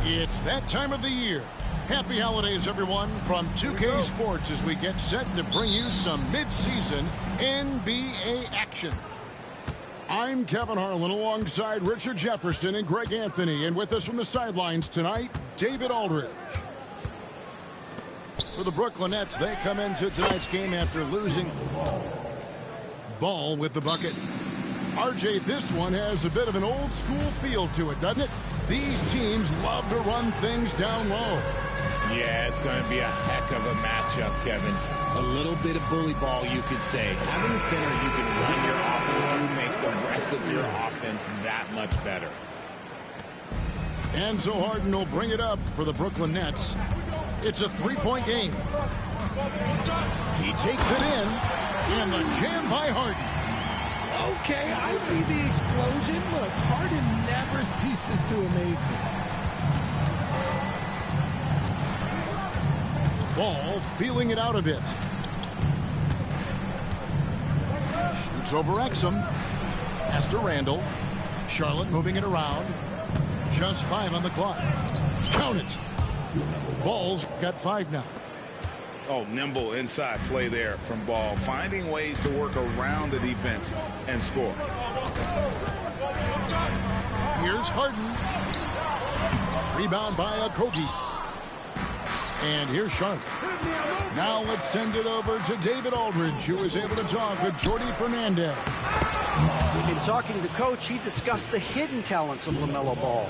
It's that time of the year. Happy holidays, everyone, from 2K Sports as we get set to bring you some mid-season NBA action. I'm Kevin Harlan alongside Richard Jefferson and Greg Anthony, and with us from the sidelines tonight, David Aldridge. For the Brooklyn Nets, they come into tonight's game after losing. Ball with the bucket. RJ, this one has a bit of an old-school feel to it, doesn't it? These teams love to run things down low. Yeah, it's going to be a heck of a matchup, Kevin. A little bit of bully ball, you could say. Having a center you can run your offense through makes the rest of your offense that much better. Enzo Harden will bring it up for the Brooklyn Nets. It's a three-point game. He takes it in, and the jam by Harden. Okay, I see the explosion. Look, Harden never ceases to amaze me. Ball feeling it out a bit. Shoots over Exum. Pass to Randall. Charlotte moving it around. Just 5 on the clock. Count it. Ball's got 5 now. Oh, nimble inside play there from Ball. Finding ways to work around the defense and score. Here's Harden. Rebound by Okogie. And here's Charlotte. Now let's send it over to David Aldridge, who was able to talk with Jordy Fernandez. In talking to Coach, he discussed the hidden talents of LaMelo Ball.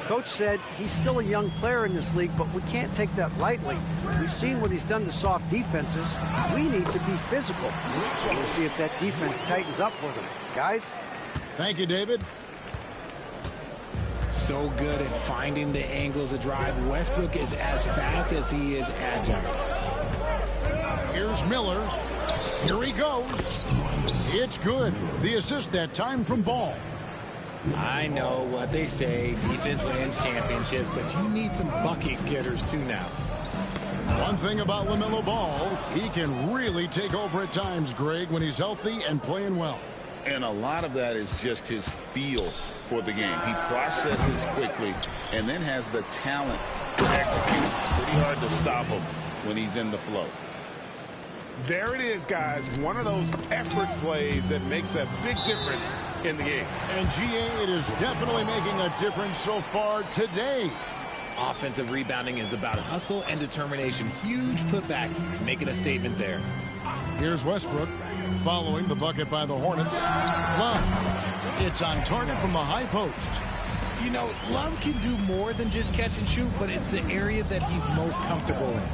Coach said he's still a young player in this league, but we can't take that lightly. We've seen what he's done to soft defenses. We need to be physical. We'll see if that defense tightens up for them. Guys? Thank you, David. So good at finding the angles of drive. Westbrook is as fast as he is agile. Here's Miller. Here he goes. It's good. The assist that time from Ball. I know what they say, defense wins championships, but you need some bucket getters too now. One thing about LaMelo Ball, he can really take over at times, Greg, when he's healthy and playing well. And a lot of that is just his feel for the game. He processes quickly and then has the talent to execute. It's pretty hard to stop him when he's in the flow. There it is, guys. One of those effort plays that makes a big difference in the game. And GA, it is definitely making a difference so far today. Offensive rebounding is about hustle and determination. Huge putback, making a statement there. Here's Westbrook following the bucket by the Hornets. Love. It's on target from the high post. You know, Love can do more than just catch and shoot, but it's the area that he's most comfortable in.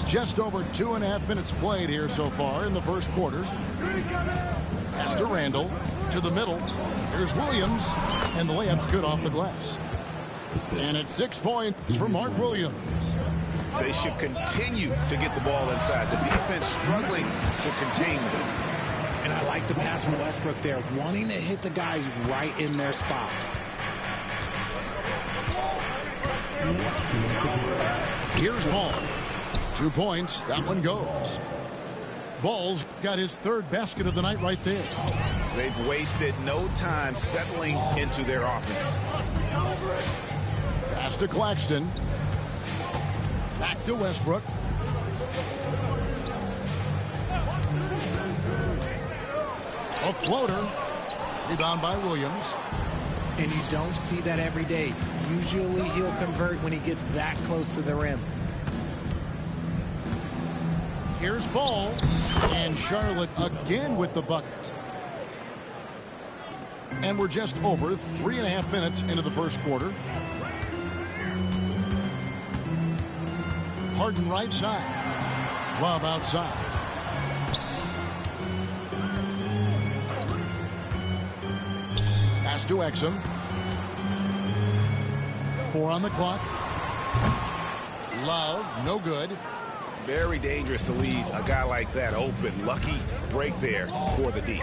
Just over 2.5 minutes played here so far in the first quarter. Pass to Randall. To the middle. Here's Williams. And the layup's good off the glass. And it's 6 points for Mark Williams. They should continue to get the ball inside. The defense struggling to contain them. And I like the pass from Westbrook there, wanting to hit the guys right in their spots. Here's Ball. 2 points. That one goes. Ball's got his third basket of the night right there. They've wasted no time settling into their offense. Pass to Claxton. Back to Westbrook. A floater. Rebound by Williams. And you don't see that every day. Usually he'll convert when he gets that close to the rim. Here's Ball. And Charlotte again with the bucket. And we're just over 3.5 minutes into the first quarter. Harden right side. Love outside. Pass to Exum. 4 on the clock. Love, no good. Very dangerous to leave a guy like that open. Lucky break there for the D.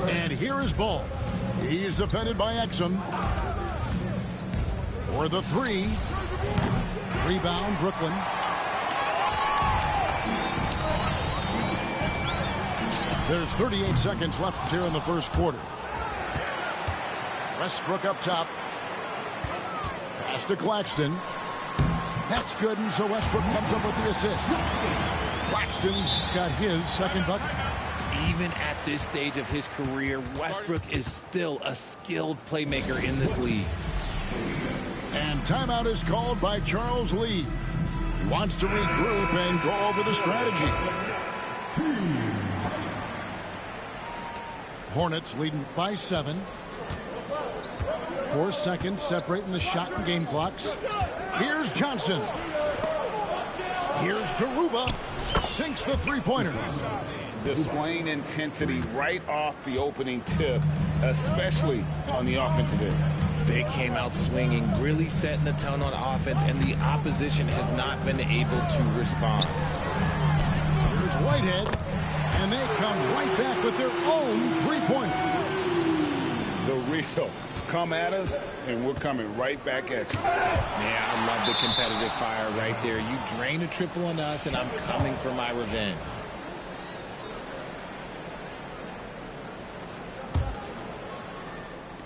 And here is Ball. He's defended by Exum. For the 3. Rebound, Brooklyn. There's 38 seconds left here in the first quarter. Westbrook up top. Pass to Claxton. That's good, and so Westbrook comes up with the assist. Claxton's got his second bucket. Even at this stage of his career, Westbrook is still a skilled playmaker in this league. And timeout is called by Charles Lee. He wants to regroup and go over the strategy. Hornets leading by 7. 4 seconds separating the shot and game clocks. Here's Johnson. Here's Garuba. Sinks the three-pointer. Displaying intensity right off the opening tip, especially on the offensive end. They came out swinging, really setting the tone on offense, and the opposition has not been able to respond. Here's Whitehead, and they come right back with their own three-pointer. The real come at us, and we're coming right back at you. Yeah, I love the competitive fire right there. You drain a triple on us, and I'm coming for my revenge.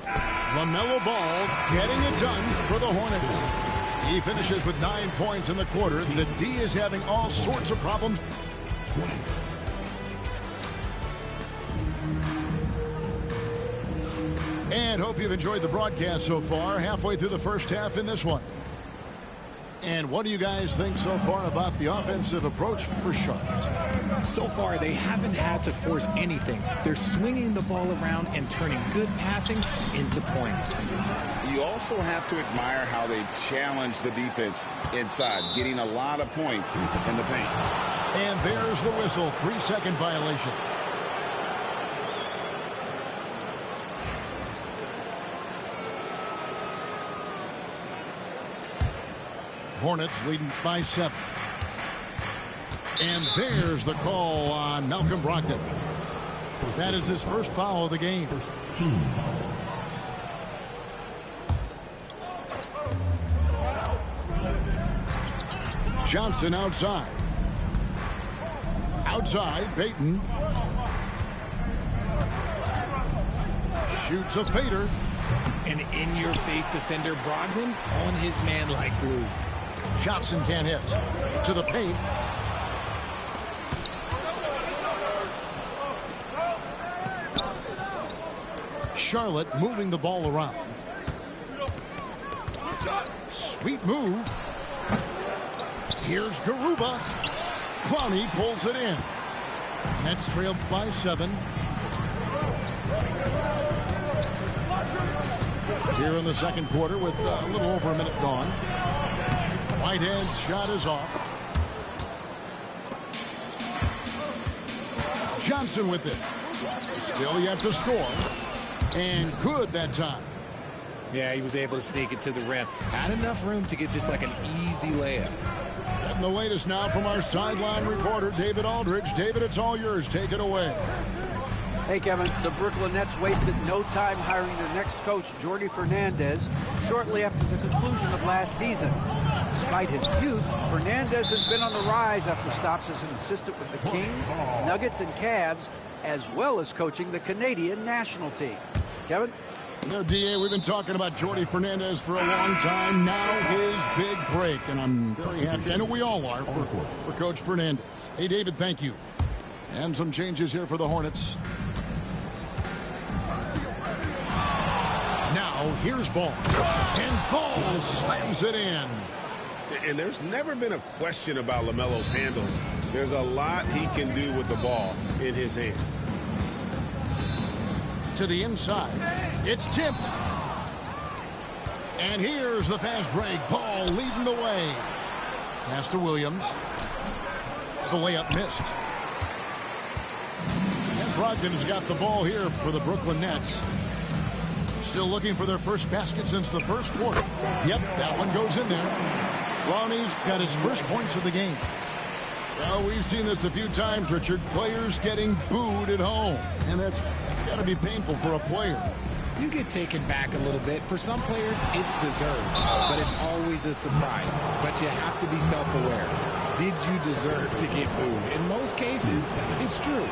LaMelo Ball getting it done for the Hornets. He finishes with 9 points in the quarter. The D is having all sorts of problems. And hope you've enjoyed the broadcast so far. Halfway through the first half in this one. And what do you guys think so far about the offensive approach for Charlotte? So far, they haven't had to force anything. They're swinging the ball around and turning good passing into points. You also have to admire how they've challenged the defense inside, getting a lot of points in the paint. And there's the whistle. 3-second violation. Hornets leading by 7. And there's the call on Malcolm Brogdon. That is his first foul of the game. Johnson outside. Outside, Payton. Shoots a fader. An in-your-face defender, Brogdon, on his man like glue. Johnson can't hit. To the paint. Charlotte moving the ball around. Sweet move. Here's Garuba. Clowney pulls it in. Nets trailed by 7. Here in the second quarter with a little over a minute gone. Whitehead's shot is off. Johnson with it. Still yet to score. And good that time. Yeah, he was able to sneak it to the rim. Had enough room to get just like an easy layup. And the latest now from our sideline reporter, David Aldridge. David, it's all yours. Take it away. Hey, Kevin, the Brooklyn Nets wasted no time hiring their next coach, Jordi Fernandez, shortly after the conclusion of last season. Despite his youth, Fernandez has been on the rise after stops as an assistant with the Kings, Nuggets, and Cavs, as well as coaching the Canadian national team. Kevin? You know, D.A., we've been talking about Jordi Fernandez for a long time. Now his big break, and I'm very happy. I know we all are for Coach Fernandez. Hey, David, thank you. And some changes here for the Hornets. Now, here's Ball. And Ball slams it in. And there's never been a question about LaMelo's handles. There's a lot he can do with the ball in his hands. To the inside. It's tipped. And here's the fast break. Ball leading the way. Pass to Williams. The layup missed. And Brogdon has got the ball here for the Brooklyn Nets. Still looking for their first basket since the first quarter. Yep, that one goes in there. Ronnie's got his first points of the game. Well, we've seen this a few times, Richard. Players getting booed at home. And that's got to be painful for a player. You get taken back a little bit. For some players, it's deserved. But it's always a surprise. But you have to be self-aware. Did you deserve to get booed? In most cases, it's true.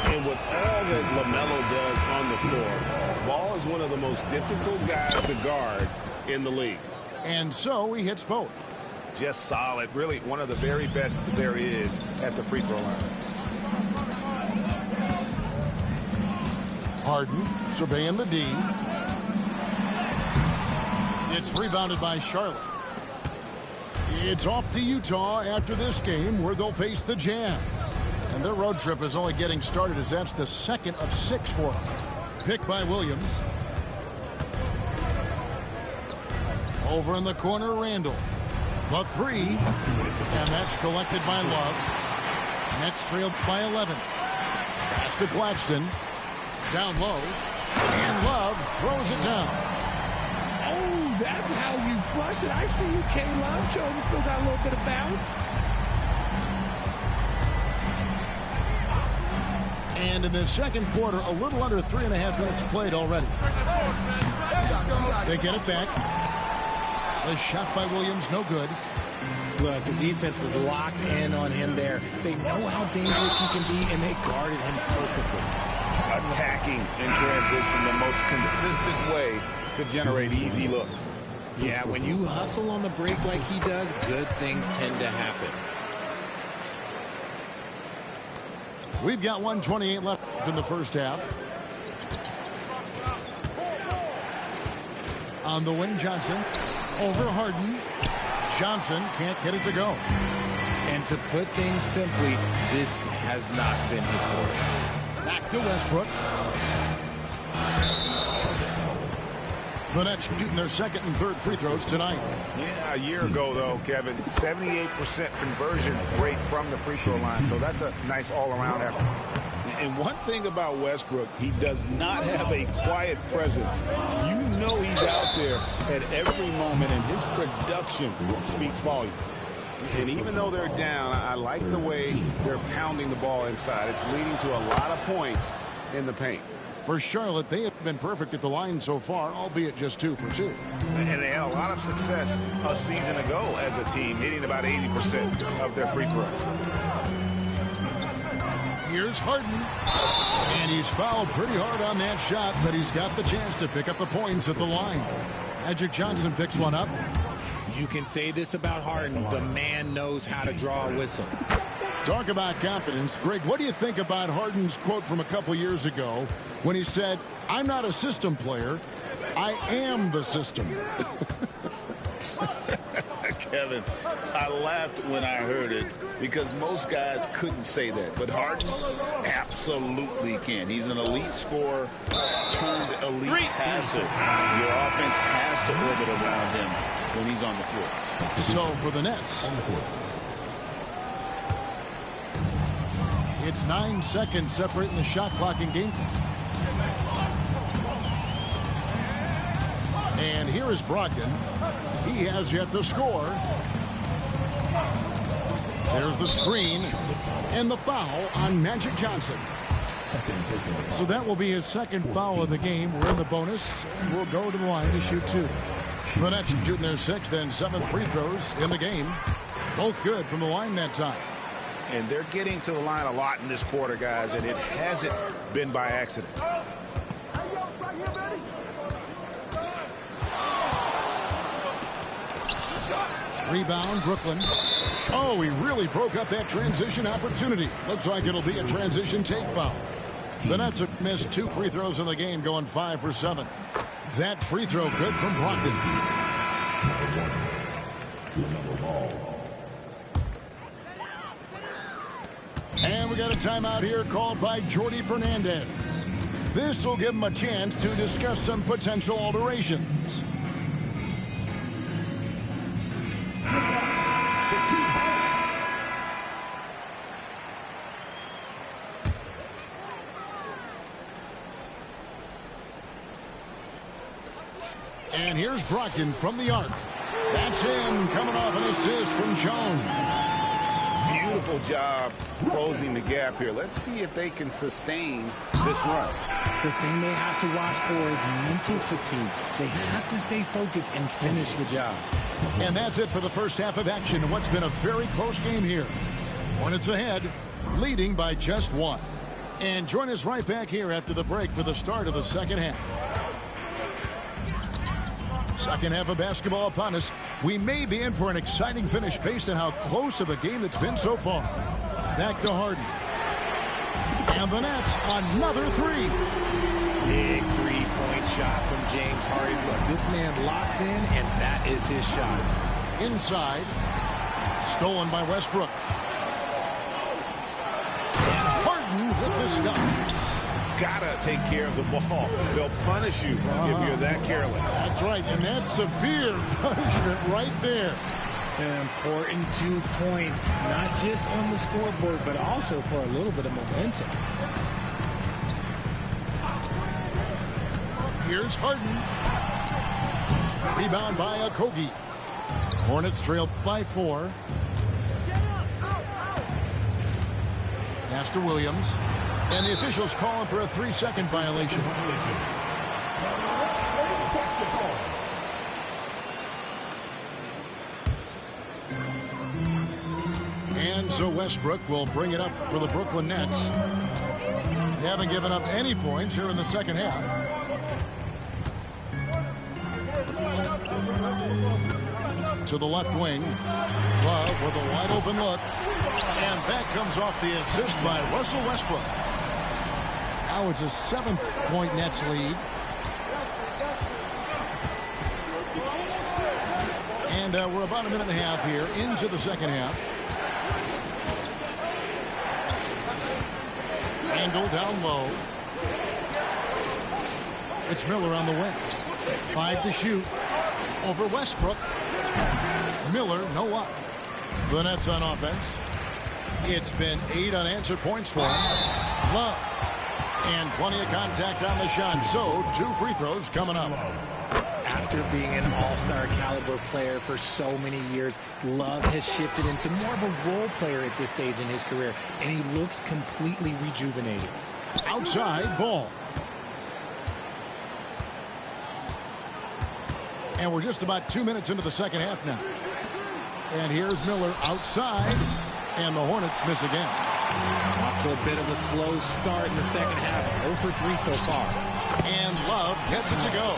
And with all that LaMelo does on the floor, Ball is one of the most difficult guys to guard in the league. And so he hits both. Just solid. Really one of the very best there is at the free throw line. Harden surveying the D. It's rebounded by Charlotte. It's off to Utah after this game where they'll face the Jazz. And their road trip is only getting started as that's the second of 6 for them. Picked by Williams. Over in the corner, Randall. The 3. And that's collected by Love. Nets trailed by 11. Pass to Claxton. Down low. And Love throws it down. Oh, that's how you flush it. I see you, K-Love, showing you still got a little bit of bounce. And in the second quarter, a little under 3.5 minutes played already. They get it back. A shot by Williams, no good. Look, the defense was locked in on him there. They know how dangerous he can be, and they guarded him perfectly. Attacking in transition, the most consistent way to generate easy looks. Yeah, when you hustle on the break like he does, good things tend to happen. We've got 1:28 left in the first half. On the wing, Johnson. Over Harden. Johnson can't get it to go. And to put things simply, this has not been his quarter. Back to Westbrook. The Nets shooting their second and third free throws tonight. Yeah, a year ago, though, Kevin, 78% conversion rate from the free throw line. So that's a nice all-around effort. And one thing about Westbrook, he does not have a quiet presence. You know he's out there at every moment, and his production speaks volumes. And even though they're down, I like the way they're pounding the ball inside. It's leading to a lot of points in the paint. For Charlotte, they have been perfect at the line so far, albeit just 2 for 2. And they had a lot of success a season ago as a team, hitting about 80% of their free throws. Here's Harden. And he's fouled pretty hard on that shot, but he's got the chance to pick up the points at the line. Magic Johnson picks one up. You can say this about Harden. The man knows how to draw a whistle. Talk about confidence. Greg, what do you think about Harden's quote from a couple years ago when he said, "I'm not a system player, I am the system"? Kevin, I laughed when I heard it because most guys couldn't say that. But Harden absolutely can. He's an elite scorer turned elite passer. Your offense has to orbit around him when he's on the floor. So for the Nets, it's 9 seconds separating the shot clock and game clock. And here is Brogdon. He has yet to score. There's the screen and the foul on Magic Johnson. So that will be his second foul of the game. We're in the bonus. We'll go to the line to shoot 2. The Nets shooting their 6th and 7th free throws in the game. Both good from the line that time. And they're getting to the line a lot in this quarter, guys, and it hasn't been by accident. Rebound, Brooklyn. Oh, he really broke up that transition opportunity. Looks like it'll be a transition take foul. The Nets have missed 2 free throws in the game, going 5 for 7. That free throw good from Brogdon. And we got a timeout here called by Jordi Fernandez. This will give him a chance to discuss some potential alterations. And here's Brogdon from the arc. That's in, coming off an assist from Jones. Beautiful job closing the gap here. Let's see if they can sustain this run. The thing they have to watch for is mental fatigue. They have to stay focused and finish the job. And that's it for the first half of action in what's been a very close game here. Hornets ahead, leading by just one. And join us right back here after the break for the start of the second half. Second half of basketball upon us. We may be in for an exciting finish based on how close of a game it's been so far. Back to Harden. And the Nets, another three. Big three-point shot from James Harden. Look, this man locks in, and that is his shot. Inside. Stolen by Westbrook. And Harden with the stuff. Gotta take care of the ball. They'll punish you if you're that careless. That's right, and that's severe punishment right there. An important 2 points, not just on the scoreboard, but also for a little bit of momentum. Here's Harden. Rebound by Okogie. Hornets trail by 4. Pass to Williams. And the officials calling for a 3-second violation. And so Westbrook will bring it up for the Brooklyn Nets. They haven't given up any points here in the second half. To the left wing. Love with a wide open look. And that comes off the assist by Russell Westbrook. Now it's a 7-point Nets lead. And we're about a minute and a half here into the second half. Randle down low. It's Miller on the wing. 5 to shoot. Over Westbrook. Miller, no luck. The Nets on offense. It's been 8 unanswered points for him. Love. And plenty of contact on the shot. So 2 free throws coming up. After being an all-star caliber player for so many years, Love has shifted into more of a role player at this stage in his career, and he looks completely rejuvenated. Outside ball. And we're just about 2 minutes into the second half now. And here's Miller outside, and the Hornets miss again. Off to a bit of a slow start in the second half. 0 for 3 so far. And Love gets it to go.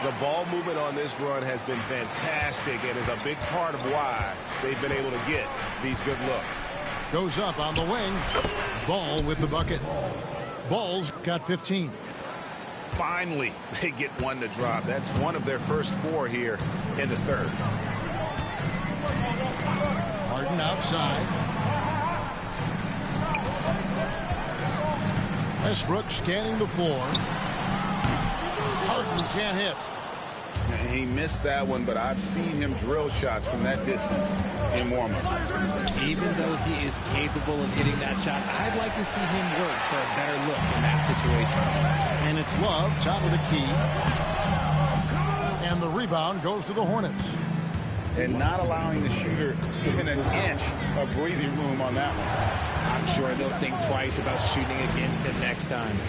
The ball movement on this run has been fantastic and is a big part of why they've been able to get these good looks. Goes up on the wing. Ball with the bucket. Ball's got 15. Finally, they get one to drop. That's one of their first 4 here in the third. Harden outside. Westbrook scanning the floor. Harden can't hit. He missed that one, but I've seen him drill shots from that distance in warm-up. Even though he is capable of hitting that shot, I'd like to see him work for a better look in that situation. And it's Love, top of the key. And the rebound goes to the Hornets. And not allowing the shooter even an inch of breathing room on that one. I'm sure they'll think twice about shooting against him next time.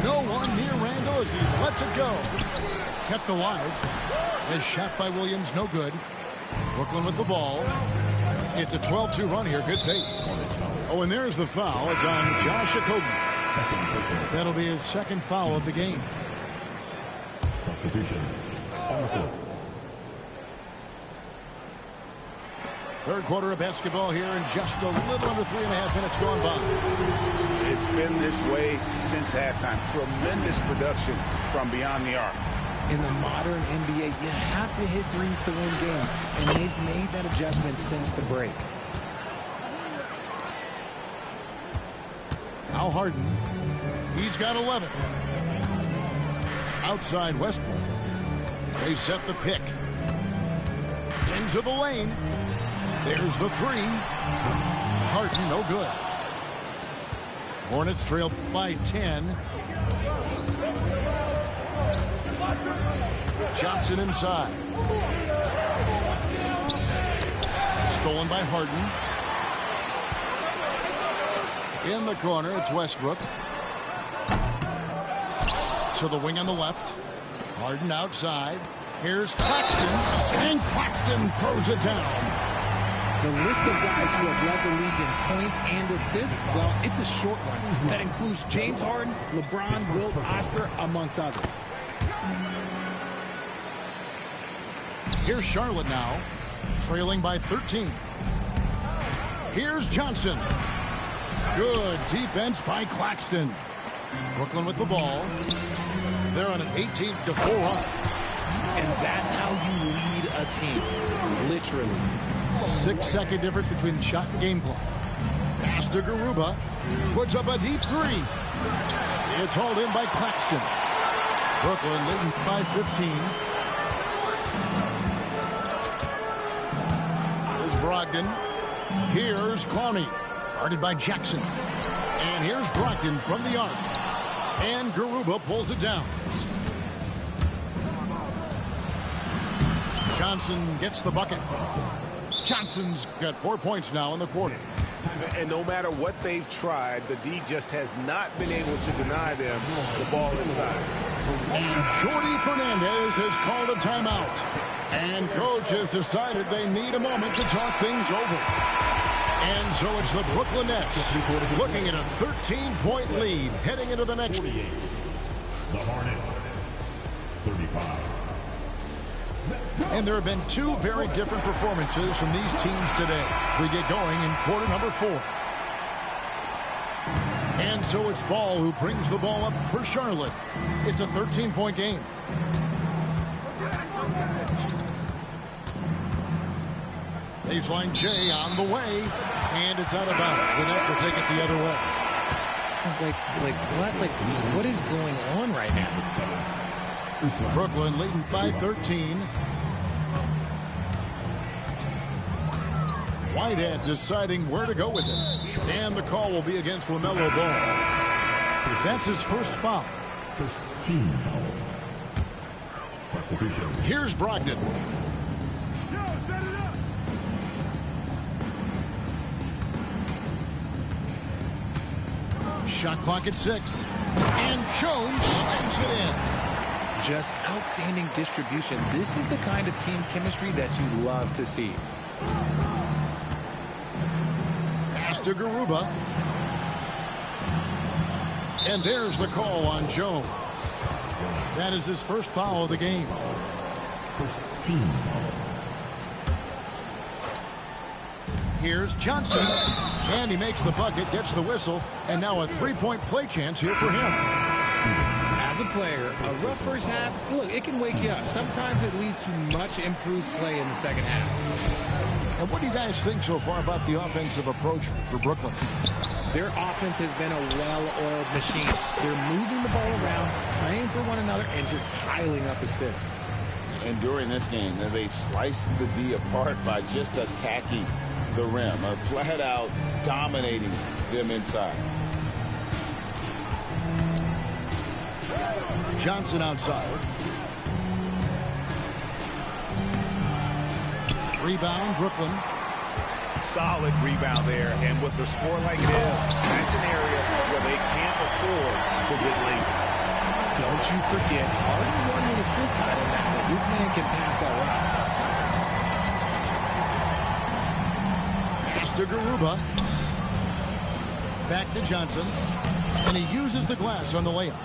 No one near Randle as he lets it go. Kept alive. As shot by Williams, no good. Brooklyn with the ball. It's a 12-2 run here. Good pace. Oh, and there's the foul. It's on Josh Okogie. That'll be his second foul of the game. Third quarter of basketball here in just a little under 3.5 minutes gone by. It's been this way since halftime. Tremendous production from beyond the arc. In the modern NBA, you have to hit threes to win games, and they've made that adjustment since the break. Now Harden. He's got 11. Outside Westbrook. They set the pick. Into the lane. There's the 3. Harden, no good. Hornets trail by 10. Johnson inside. Stolen by Harden. In the corner, it's Westbrook. To the wing on the left. Harden outside. Here's Claxton. And Claxton throws it down. The list of guys who have led the league in points and assists, well, it's a short one. That includes James Harden, LeBron, Wilt, Oscar, amongst others. Here's Charlotte now, trailing by 13. Here's Johnson. Good defense by Claxton. Brooklyn with the ball. They're on an 18-4 run. And that's how you lead a team, literally. 6-second difference between the shot and game clock. Pass to Garuba. Puts up a deep three. It's hauled in by Claxton. Brooklyn leading by 15. Here's Brogdon. Here's Clowney. Guarded by Jackson. And here's Brogdon from the arc. And Garuba pulls it down. Johnson gets the bucket. Johnson's got 4 points now in the quarter. And no matter what they've tried, the D just has not been able to deny them the ball inside. Jordi Fernandez has called a timeout. And coach has decided they need a moment to talk things over. And so it's the Brooklyn Nets looking at a 13-point lead heading into the next. 48. The Hornets, 35. And there have been two very different performances from these teams today as we get going in quarter number 4. And so it's Ball who brings the ball up for Charlotte. It's a 13-point game. Baseline J on the way, and it's out of bounds. The Nets will take it the other way. What is going on right now? Brooklyn leading by 13. Whitehead deciding where to go with it. And the call will be against LaMelo Ball. That's his first foul. First team foul. Substitution. Here's Brogdon. Shot clock at 6. And Jones slams it in. Just outstanding distribution. This is the kind of team chemistry that you love to see. Pass to Garuba. And there's the call on Jones. That is his first foul of the game. First team foul. Here's Johnson. And he makes the bucket, gets the whistle, and now a three-point play chance here for him. As a player, a rough first half, look, it can wake you up. Sometimes it leads to much improved play in the second half. And what do you guys think so far about the offensive approach for Brooklyn? Their offense has been a well-oiled machine. They're moving the ball around, playing for one another, and just piling up assists. And during this game, they've sliced the D apart by just attacking the rim, or flat out dominating them inside. Johnson outside. Rebound, Brooklyn. Solid rebound there, and with the score like it is, that's an area where they can't afford to get lazy. Don't you forget, Harden won the assist title now. This man can pass that route. Pass to Garuba. Back to Johnson. And he uses the glass on the layup.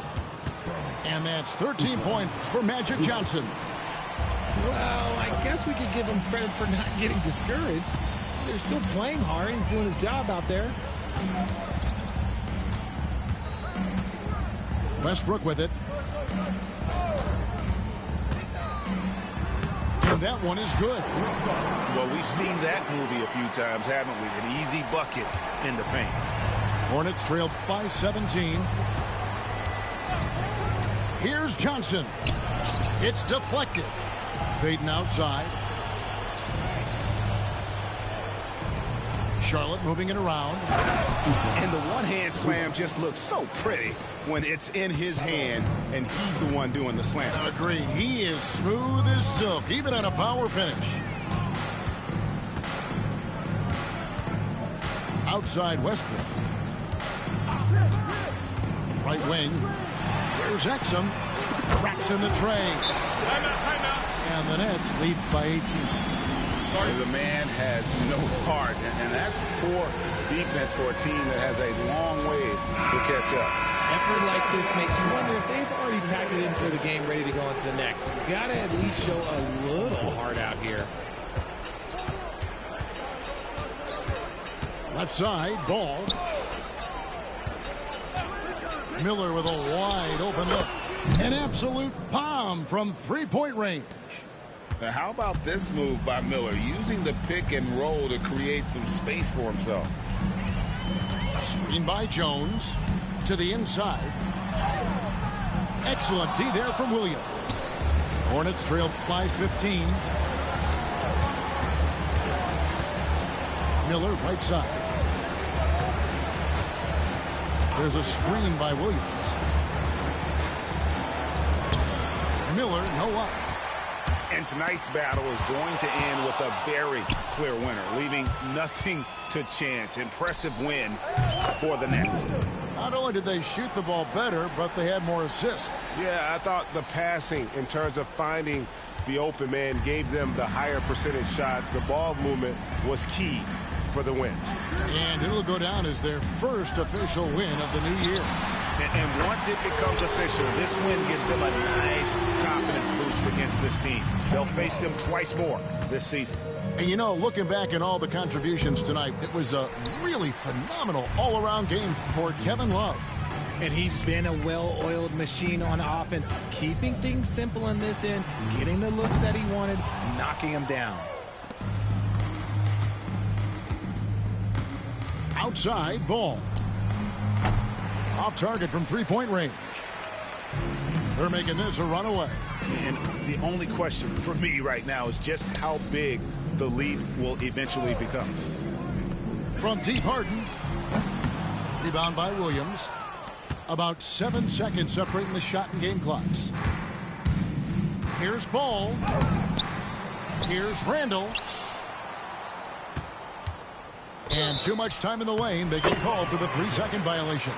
And that's 13 points for Magic Johnson. Well, I guess we could give him credit for not getting discouraged. They're still playing hard. He's doing his job out there. Westbrook with it. And that one is good. Well, we've seen that movie a few times, haven't we? An easy bucket in the paint. Hornets trailed by 17. Here's Johnson. It's deflected. Baden outside. Charlotte moving it around. And the one-hand slam just looks so pretty when it's in his hand and he's the one doing the slam. Agreed. He is smooth as silk, even on a power finish. Outside Westbrook. Right wing. Here's Exum. Cracks in the tray. And the Nets lead by 18. The man has no heart, and that's poor defense for a team that has a long way to catch up. Effort like this makes you wonder if they've already packed it in for the game, ready to go into the next. Gotta at least show a little heart out here. Left side, Ball. Miller with a wide open look. An absolute bomb from three-point range. Now, how about this move by Miller, using the pick and roll to create some space for himself? Screen by Jones to the inside. Excellent D there from Williams. Hornets trail by 15. Miller right side. There's a screen by Williams. Miller, no up. And tonight's battle is going to end with a very clear winner, leaving nothing to chance. Impressive win for the Nets. Not only did they shoot the ball better, but they had more assists. Yeah, I thought the passing in terms of finding the open man gave them the higher percentage shots. The ball movement was key for the win. And it'll go down as their first official win of the new year. And once it becomes official, this win gives them a nice confidence boost against this team. They'll face them twice more this season. And you know, looking back at all the contributions tonight, it was a really phenomenal all-around game for Kevin Love. And he's been a well-oiled machine on offense, keeping things simple in this end, getting the looks that he wanted, knocking them down. Outside, Ball. Off target from three-point range. They're making this a runaway. And the only question for me right now is just how big the lead will eventually become. From deep Harden. Rebound by Williams. About 7 seconds separating the shot and game clocks. Here's Ball. Here's Randall. And too much time in the lane. They get called for the 3-second violation.